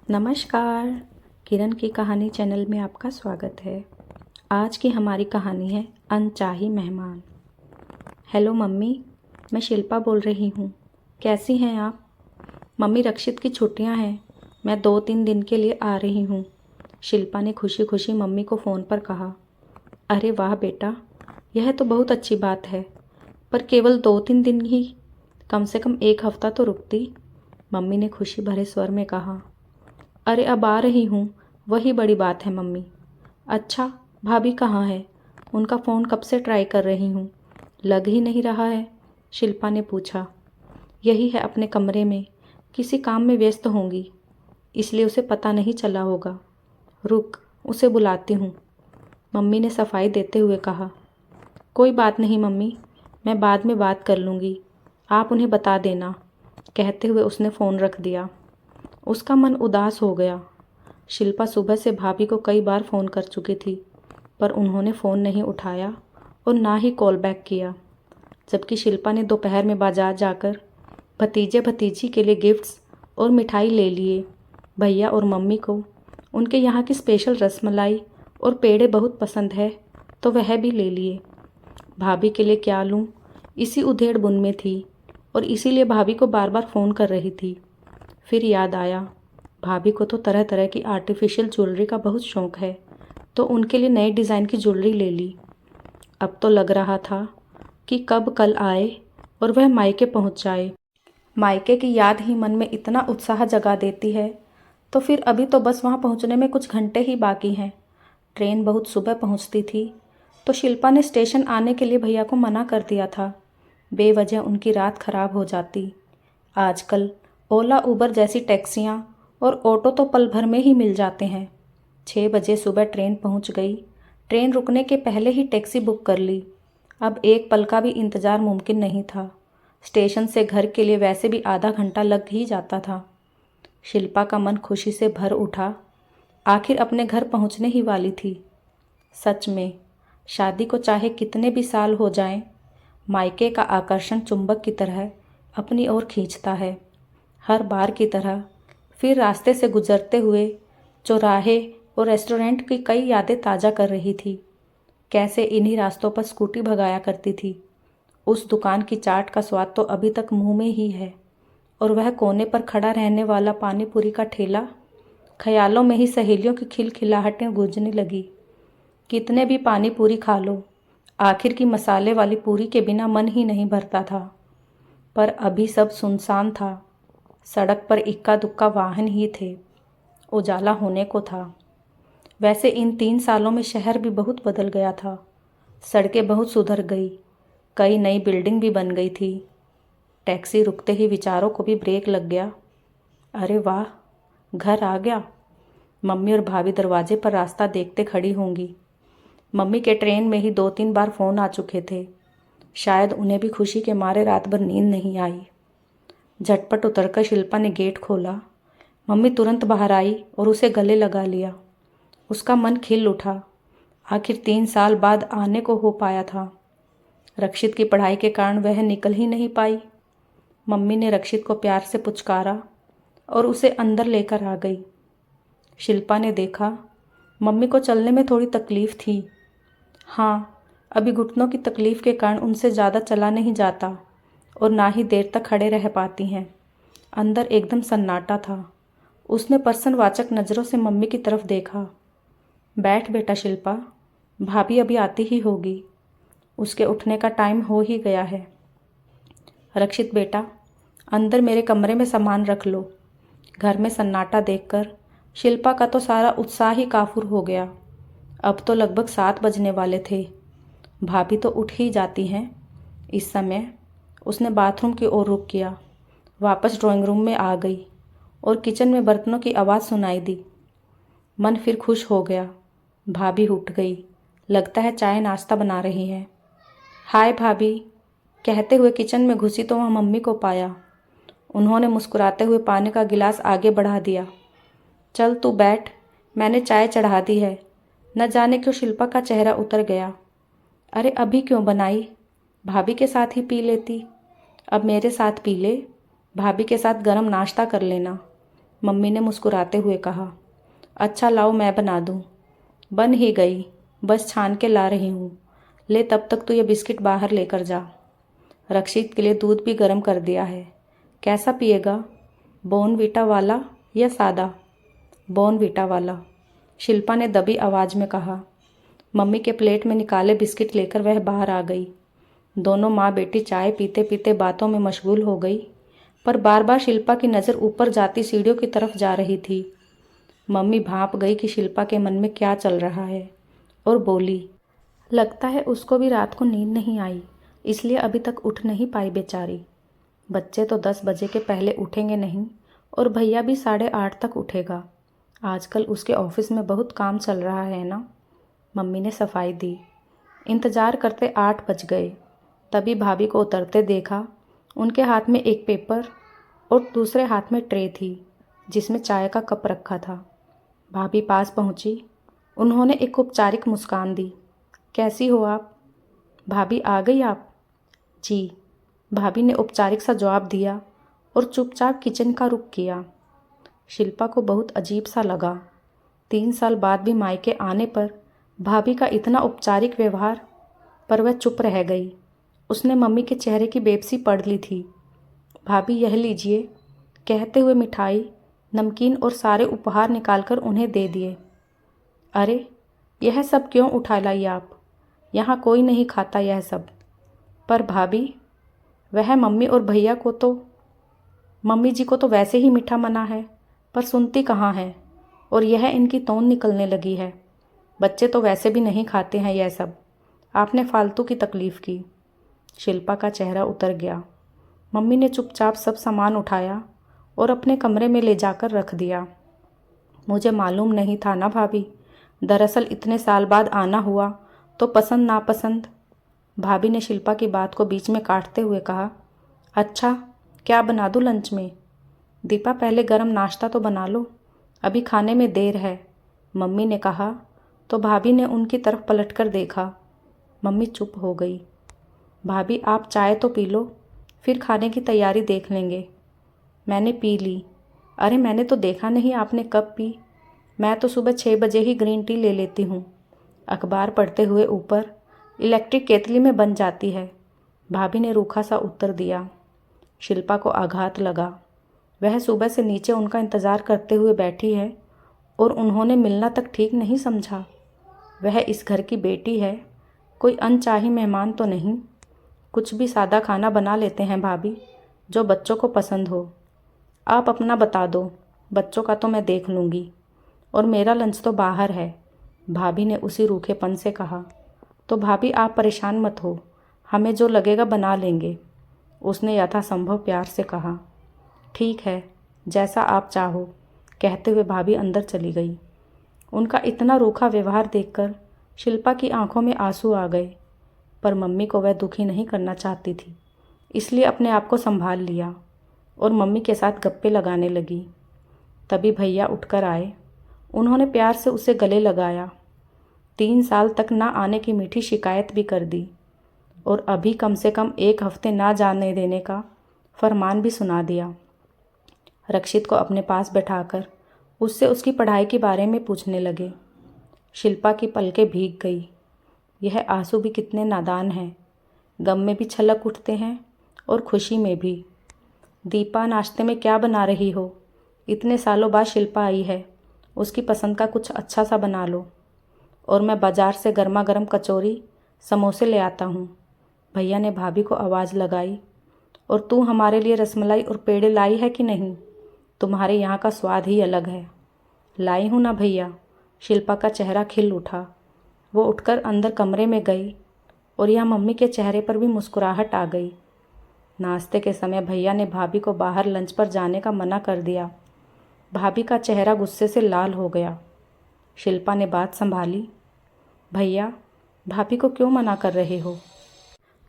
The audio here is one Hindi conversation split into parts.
नमस्कार। किरण की कहानी चैनल में आपका स्वागत है। आज की हमारी कहानी है अनचाही मेहमान। हेलो मम्मी, मैं शिल्पा बोल रही हूँ। कैसी हैं आप? मम्मी, रक्षित की छुट्टियाँ हैं, मैं 2-3 दिन के लिए आ रही हूँ। शिल्पा ने खुशी खुशी मम्मी को फ़ोन पर कहा। अरे वाह बेटा, यह तो बहुत अच्छी बात है, पर केवल 2-3 दिन ही, कम से कम 1 हफ्ता तो रुकती। मम्मी ने खुशी भरे स्वर में कहा। अरे अब आ रही हूँ, वही बड़ी बात है मम्मी। अच्छा, भाभी कहाँ है? उनका फ़ोन कब से ट्राई कर रही हूँ, लग ही नहीं रहा है। शिल्पा ने पूछा। यही है अपने कमरे में, किसी काम में व्यस्त होंगी, इसलिए उसे पता नहीं चला होगा। रुक, उसे बुलाती हूँ, मम्मी ने सफाई देते हुए कहा। कोई बात नहीं मम्मी, मैं बाद में बात कर लूँगी, आप उन्हें बता देना, कहते हुए उसने फ़ोन रख दिया। उसका मन उदास हो गया। शिल्पा सुबह से भाभी को कई बार फ़ोन कर चुकी थी, पर उन्होंने फ़ोन नहीं उठाया और ना ही कॉल बैक किया। जबकि शिल्पा ने दोपहर में बाजार जाकर भतीजे भतीजी के लिए गिफ्ट्स और मिठाई ले लिए। भैया और मम्मी को उनके यहाँ की स्पेशल रसमलाई और पेड़े बहुत पसंद है, तो वह भी ले लिए। भाभी के लिए क्या लूँ, इसी उधेड़ बुन में थी और इसीलिए भाभी को बार बार फ़ोन कर रही थी। फिर याद आया, भाभी को तो तरह तरह की आर्टिफिशियल ज्वेलरी का बहुत शौक़ है, तो उनके लिए नए डिज़ाइन की ज्वेलरी ले ली। अब तो लग रहा था कि कब कल आए और वह मायके पहुंच जाए। मायके की याद ही मन में इतना उत्साह जगा देती है, तो फिर अभी तो बस वहां पहुंचने में कुछ घंटे ही बाकी हैं। ट्रेन बहुत सुबह पहुंचती थी, तो शिल्पा ने स्टेशन आने के लिए भैया को मना कर दिया था। बेवजह उनकी रात खराब हो जाती। आजकल ओला उबर जैसी टैक्सियाँ और ऑटो तो पल भर में ही मिल जाते हैं। 6 बजे सुबह ट्रेन पहुंच गई। ट्रेन रुकने के पहले ही टैक्सी बुक कर ली। अब एक पल का भी इंतज़ार मुमकिन नहीं था। स्टेशन से घर के लिए वैसे भी आधा घंटा लग ही जाता था। शिल्पा का मन खुशी से भर उठा। आखिर अपने घर पहुंचने ही वाली थी। सच में, शादी को चाहे कितने भी साल हो जाएं, मायके का आकर्षण चुंबक की तरह अपनी ओर खींचता है। हर बार की तरह फिर रास्ते से गुजरते हुए चौराहे और रेस्टोरेंट की कई यादें ताज़ा कर रही थी। कैसे इन्हीं रास्तों पर स्कूटी भगाया करती थी। उस दुकान की चाट का स्वाद तो अभी तक मुंह में ही है, और वह कोने पर खड़ा रहने वाला पानी पूरी का ठेला। ख्यालों में ही सहेलियों की खिलखिलाहटें गूंजने लगी। कितने भी पानी पूरी खा लो, आखिर की मसाले वाली पूरी के बिना मन ही नहीं भरता था। पर अभी सब सुनसान था। सड़क पर इक्का दुक्का वाहन ही थे। उजाला होने को था। वैसे इन 3 सालों में शहर भी बहुत बदल गया था। सड़कें बहुत सुधर गई, कई नई बिल्डिंग भी बन गई थी। टैक्सी रुकते ही विचारों को भी ब्रेक लग गया। अरे वाह, घर आ गया। मम्मी और भाभी दरवाजे पर रास्ता देखते खड़ी होंगी। मम्मी के ट्रेन में ही 2-3 बार फ़ोन आ चुके थे। शायद उन्हें भी खुशी के मारे रात भर नींद नहीं आई। झटपट उतरकर शिल्पा ने गेट खोला। मम्मी तुरंत बाहर आई और उसे गले लगा लिया। उसका मन खिल उठा। आखिर 3 साल बाद आने को हो पाया था। रक्षित की पढ़ाई के कारण वह निकल ही नहीं पाई। मम्मी ने रक्षित को प्यार से पुचकारा और उसे अंदर लेकर आ गई। शिल्पा ने देखा, मम्मी को चलने में थोड़ी तकलीफ थी। हाँ, अभी घुटनों की तकलीफ के कारण उनसे ज़्यादा चला नहीं जाता और ना ही देर तक खड़े रह पाती हैं। अंदर एकदम सन्नाटा था। उसने प्रश्नवाचक नज़रों से मम्मी की तरफ देखा। बैठ बेटा शिल्पा, भाभी अभी आती ही होगी, उसके उठने का टाइम हो ही गया है। रक्षित बेटा, अंदर मेरे कमरे में सामान रख लो। घर में सन्नाटा देखकर शिल्पा का तो सारा उत्साह ही काफूर हो गया। अब तो लगभग 7 बजने वाले थे। भाभी तो उठ ही जाती हैं इस समय। उसने बाथरूम की ओर रुख किया, वापस ड्राइंग रूम में आ गई और किचन में बर्तनों की आवाज़ सुनाई दी। मन फिर खुश हो गया। भाभी उठ गई, लगता है चाय नाश्ता बना रही हैं। हाय भाभी, कहते हुए किचन में घुसी तो वहाँ मम्मी को पाया। उन्होंने मुस्कुराते हुए पानी का गिलास आगे बढ़ा दिया। चल तू बैठ, मैंने चाय चढ़ा दी है। न जाने क्यों शिल्पा का चेहरा उतर गया। अरे अभी क्यों बनाई, भाभी के साथ ही पी लेती। अब मेरे साथ पी ले, भाभी के साथ गरम नाश्ता कर लेना। मम्मी ने मुस्कुराते हुए कहा। अच्छा लाओ मैं बना दूँ। बन ही गई, बस छान के ला रही हूँ। ले तब तक तू ये बिस्किट बाहर लेकर जा। रक्षित के लिए दूध भी गर्म कर दिया है। कैसा पिएगा, बॉर्नवीटा वाला या सादा? बॉर्नवीटा वाला, शिल्पा ने दबी आवाज़ में कहा। मम्मी के प्लेट में निकाले बिस्किट लेकर वह बाहर आ गई। दोनों माँ बेटी चाय पीते पीते बातों में मशगूल हो गई, पर बार बार शिल्पा की नज़र ऊपर जाती सीढ़ियों की तरफ जा रही थी। मम्मी भांप गई कि शिल्पा के मन में क्या चल रहा है और बोली, लगता है उसको भी रात को नींद नहीं आई, इसलिए अभी तक उठ नहीं पाई बेचारी। बच्चे तो 10 बजे के पहले उठेंगे नहीं और भैया भी 8:30 तक उठेगा। आजकल उसके ऑफिस में बहुत काम चल रहा है ना। मम्मी ने सफाई दी। इंतज़ार करते 8 बज गए। तभी भाभी को उतरते देखा। उनके हाथ में एक पेपर और दूसरे हाथ में ट्रे थी जिसमें चाय का कप रखा था। भाभी पास पहुंची। उन्होंने एक औपचारिक मुस्कान दी। कैसी हो आप? भाभी आ गई आप? जी, भाभी ने औपचारिक सा जवाब दिया और चुपचाप किचन का रुख किया। शिल्पा को बहुत अजीब सा लगा। 3 साल बाद भी मायके आने पर भाभी का इतना औपचारिक व्यवहार, पर वह चुप रह गई। उसने मम्मी के चेहरे की बेबसी पढ़ ली थी। भाभी यह लीजिए, कहते हुए मिठाई, नमकीन और सारे उपहार निकालकर उन्हें दे दिए। अरे, यह सब क्यों उठा लाई आप? यहाँ कोई नहीं खाता यह सब। पर भाभी, वह मम्मी और भैया को तो, मम्मी जी को तो वैसे ही मीठा मना है, पर सुनती कहाँ है, और यह इनकी तोन निकलने लगी है। बच्चे तो वैसे भी नहीं खाते हैं यह सब, आपने फालतू की तकलीफ़ की। शिल्पा का चेहरा उतर गया। मम्मी ने चुपचाप सब सामान उठाया और अपने कमरे में ले जाकर रख दिया। मुझे मालूम नहीं था ना भाभी, दरअसल इतने साल बाद आना हुआ तो पसंद नापसंद। भाभी ने शिल्पा की बात को बीच में काटते हुए कहा। अच्छा, क्या बना दूँ लंच में? दीपा पहले गरम नाश्ता तो बना लो, अभी खाने में देर है, मम्मी ने कहा तो भाभी ने उनकी तरफ पलटकर देखा। मम्मी चुप हो गई। भाभी आप चाय तो पी लो, फिर खाने की तैयारी देख लेंगे। मैंने पी ली। अरे मैंने तो देखा नहीं आपने कब पी। मैं तो सुबह 6 बजे ही ग्रीन टी ले लेती हूँ। अखबार पढ़ते हुए ऊपर इलेक्ट्रिक केतली में बन जाती है, भाभी ने रूखा सा उत्तर दिया। शिल्पा को आघात लगा। वह सुबह से नीचे उनका इंतज़ार करते हुए बैठी है और उन्होंने मिलना तक ठीक नहीं समझा। वह इस घर की बेटी है, कोई अनचाही मेहमान तो नहीं। कुछ भी सादा खाना बना लेते हैं भाभी, जो बच्चों को पसंद हो। आप अपना बता दो, बच्चों का तो मैं देख लूँगी, और मेरा लंच तो बाहर है, भाभी ने उसी रूखेपन से कहा। तो भाभी आप परेशान मत हो, हमें जो लगेगा बना लेंगे, उसने यथासंभव प्यार से कहा। ठीक है, जैसा आप चाहो, कहते हुए भाभी अंदर चली गई। उनका इतना रूखा व्यवहार देखकर शिल्पा की आंखों में आंसू आ गए, पर मम्मी को वह दुखी नहीं करना चाहती थी, इसलिए अपने आप को संभाल लिया और मम्मी के साथ गप्पे लगाने लगी। तभी भैया उठकर आए। उन्होंने प्यार से उसे गले लगाया। 3 साल तक ना आने की मीठी शिकायत भी कर दी और अभी कम से कम 1 हफ्ते ना जाने देने का फरमान भी सुना दिया। रक्षित को अपने पास बैठाकर उससे उसकी पढ़ाई के बारे में पूछने लगे। शिल्पा की पलकें भीग गई। यह आंसू भी कितने नादान हैं, गम में भी छलक उठते हैं और खुशी में भी। दीपा, नाश्ते में क्या बना रही हो? इतने सालों बाद शिल्पा आई है, उसकी पसंद का कुछ अच्छा सा बना लो, और मैं बाज़ार से गर्मा गर्म कचौरी समोसे ले आता हूँ। भैया ने भाभी को आवाज़ लगाई। और तू हमारे लिए रसमलाई और पेड़े लाई है कि नहीं? तुम्हारे यहाँ का स्वाद ही अलग है। लाई हूँ ना भैया। शिल्पा का चेहरा खिल उठा। वो उठकर अंदर कमरे में गई और यहाँ मम्मी के चेहरे पर भी मुस्कुराहट आ गई। नाश्ते के समय भैया ने भाभी को बाहर लंच पर जाने का मना कर दिया। भाभी का चेहरा गुस्से से लाल हो गया। शिल्पा ने बात संभाली। भैया, भाभी को क्यों मना कर रहे हो?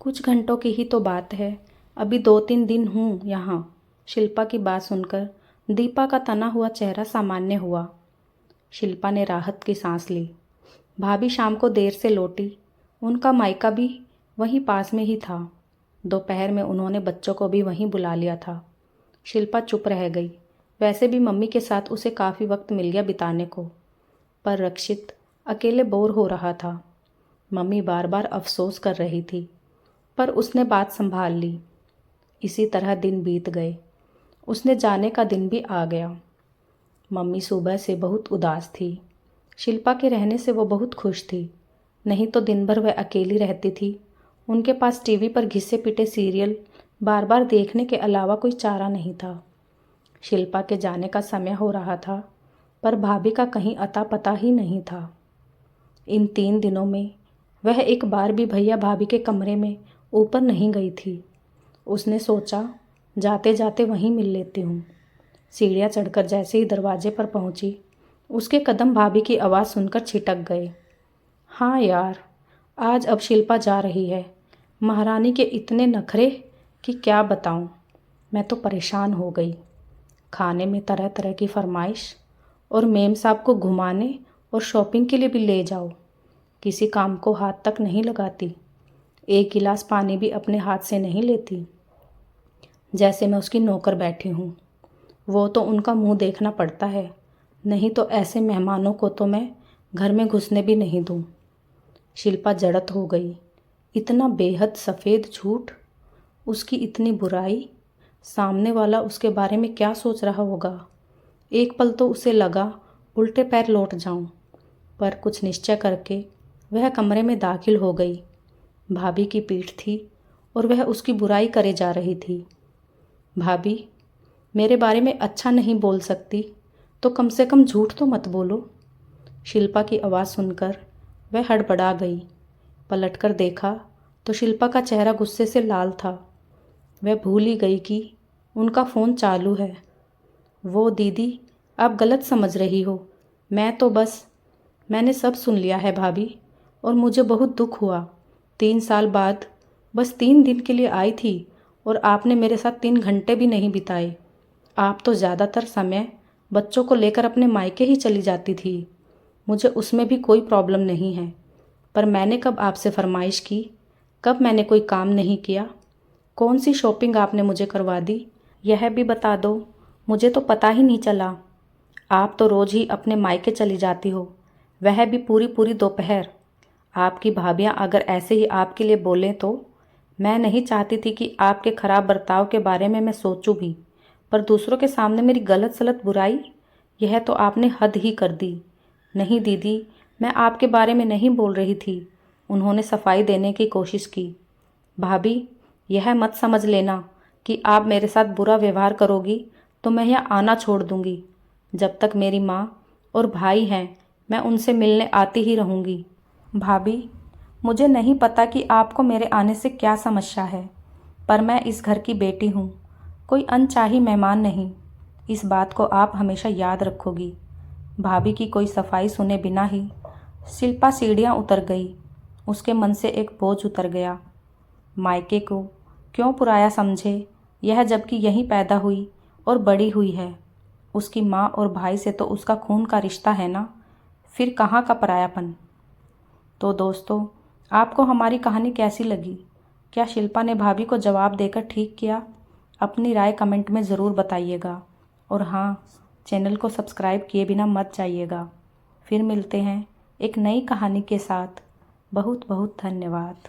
कुछ घंटों की ही तो बात है, अभी 2-3 दिन हूँ यहाँ। शिल्पा की बात सुनकर दीपा का तना हुआ चेहरा सामान्य हुआ। शिल्पा ने राहत की सांस ली। भाभी शाम को देर से लौटी। उनका मायका भी वहीं पास में ही था। दोपहर में उन्होंने बच्चों को भी वहीं बुला लिया था। शिल्पा चुप रह गई। वैसे भी मम्मी के साथ उसे काफ़ी वक्त मिल गया बिताने को, पर रक्षित अकेले बोर हो रहा था। मम्मी बार बार अफसोस कर रही थी, पर उसने बात संभाल ली। इसी तरह दिन बीत गए। उसने जाने का दिन भी आ गया। मम्मी सुबह से बहुत उदास थी। शिल्पा के रहने से वो बहुत खुश थी, नहीं तो दिन भर वह अकेली रहती थी। उनके पास टीवी पर घिसे पिटे सीरियल बार बार देखने के अलावा कोई चारा नहीं था। शिल्पा के जाने का समय हो रहा था, पर भाभी का कहीं अता पता ही नहीं था। इन 3 दिनों में वह एक बार भी भैया भाभी के कमरे में ऊपर नहीं गई थी। उसने सोचा जाते जाते वहीं मिल लेती हूँ। सीढ़ियाँ चढ़कर जैसे ही दरवाजे पर पहुँची, उसके कदम भाभी की आवाज़ सुनकर छिटक गए। हाँ यार, आज अब शिल्पा जा रही है। महारानी के इतने नखरे कि क्या बताऊँ। मैं तो परेशान हो गई। खाने में तरह तरह की फरमाइश, और मेम साहब को घुमाने और शॉपिंग के लिए भी ले जाओ। किसी काम को हाथ तक नहीं लगाती। एक गिलास पानी भी अपने हाथ से नहीं लेती, जैसे मैं उसकी नौकर बैठी हूँ। वो तो उनका मुंह देखना पड़ता है, नहीं तो ऐसे मेहमानों को तो मैं घर में घुसने भी नहीं दूँ। शिल्पा जड़त हो गई। इतना बेहद सफ़ेद झूठ, उसकी इतनी बुराई, सामने वाला उसके बारे में क्या सोच रहा होगा। एक पल तो उसे लगा उल्टे पैर लौट जाऊं, पर कुछ निश्चय करके वह कमरे में दाखिल हो गई। भाभी की पीठ थी और वह उसकी बुराई करे जा रही थी। भाभी, मेरे बारे में अच्छा नहीं बोल सकती तो कम से कम झूठ तो मत बोलो। शिल्पा की आवाज़ सुनकर वह हड़बड़ा गई। पलटकर देखा तो शिल्पा का चेहरा गुस्से से लाल था। वह भूल ही गई कि उनका फ़ोन चालू है। वो दीदी, आप गलत समझ रही हो। मैंने सब सुन लिया है भाभी, और मुझे बहुत दुख हुआ। 3 साल बाद बस 3 दिन के लिए आई थी और आपने मेरे साथ 3 घंटे भी नहीं बिताए। आप तो ज़्यादातर समय बच्चों को लेकर अपने मायके ही चली जाती थी। मुझे उसमें भी कोई प्रॉब्लम नहीं है, पर मैंने कब आपसे फरमाइश की? कब मैंने कोई काम नहीं किया? कौन सी शॉपिंग आपने मुझे करवा दी, यह भी बता दो। मुझे तो पता ही नहीं चला। आप तो रोज़ ही अपने मायके चली जाती हो, वह भी पूरी पूरी दोपहर। आपकी भाभियाँ अगर ऐसे ही आपके लिए बोलें तो? मैं नहीं चाहती थी कि आपके खराब बर्ताव के बारे में मैं सोचूं भी, पर दूसरों के सामने मेरी गलत सलत बुराई, यह तो आपने हद ही कर दी। नहीं दीदी, मैं आपके बारे में नहीं बोल रही थी। उन्होंने सफाई देने की कोशिश की। भाभी, यह मत समझ लेना कि आप मेरे साथ बुरा व्यवहार करोगी तो मैं यहाँ आना छोड़ दूँगी। जब तक मेरी माँ और भाई हैं, मैं उनसे मिलने आती ही रहूँगी। भाभी, मुझे नहीं पता कि आपको मेरे आने से क्या समस्या है, पर मैं इस घर की बेटी हूँ, कोई अनचाही मेहमान नहीं। इस बात को आप हमेशा याद रखोगी। भाभी की कोई सफाई सुने बिना ही शिल्पा सीढ़ियाँ उतर गई। उसके मन से एक बोझ उतर गया। मायके को क्यों पुराया समझे, यह जबकि यहीं पैदा हुई और बड़ी हुई है। उसकी माँ और भाई से तो उसका खून का रिश्ता है ना, फिर कहाँ का परायापन। तो दोस्तों, आपको हमारी कहानी कैसी लगी? क्या शिल्पा ने भाभी को जवाब देकर ठीक किया? अपनी राय कमेंट में ज़रूर बताइएगा। और हाँ, चैनल को सब्सक्राइब किए बिना मत जाइएगा। फिर मिलते हैं एक नई कहानी के साथ। बहुत बहुत धन्यवाद।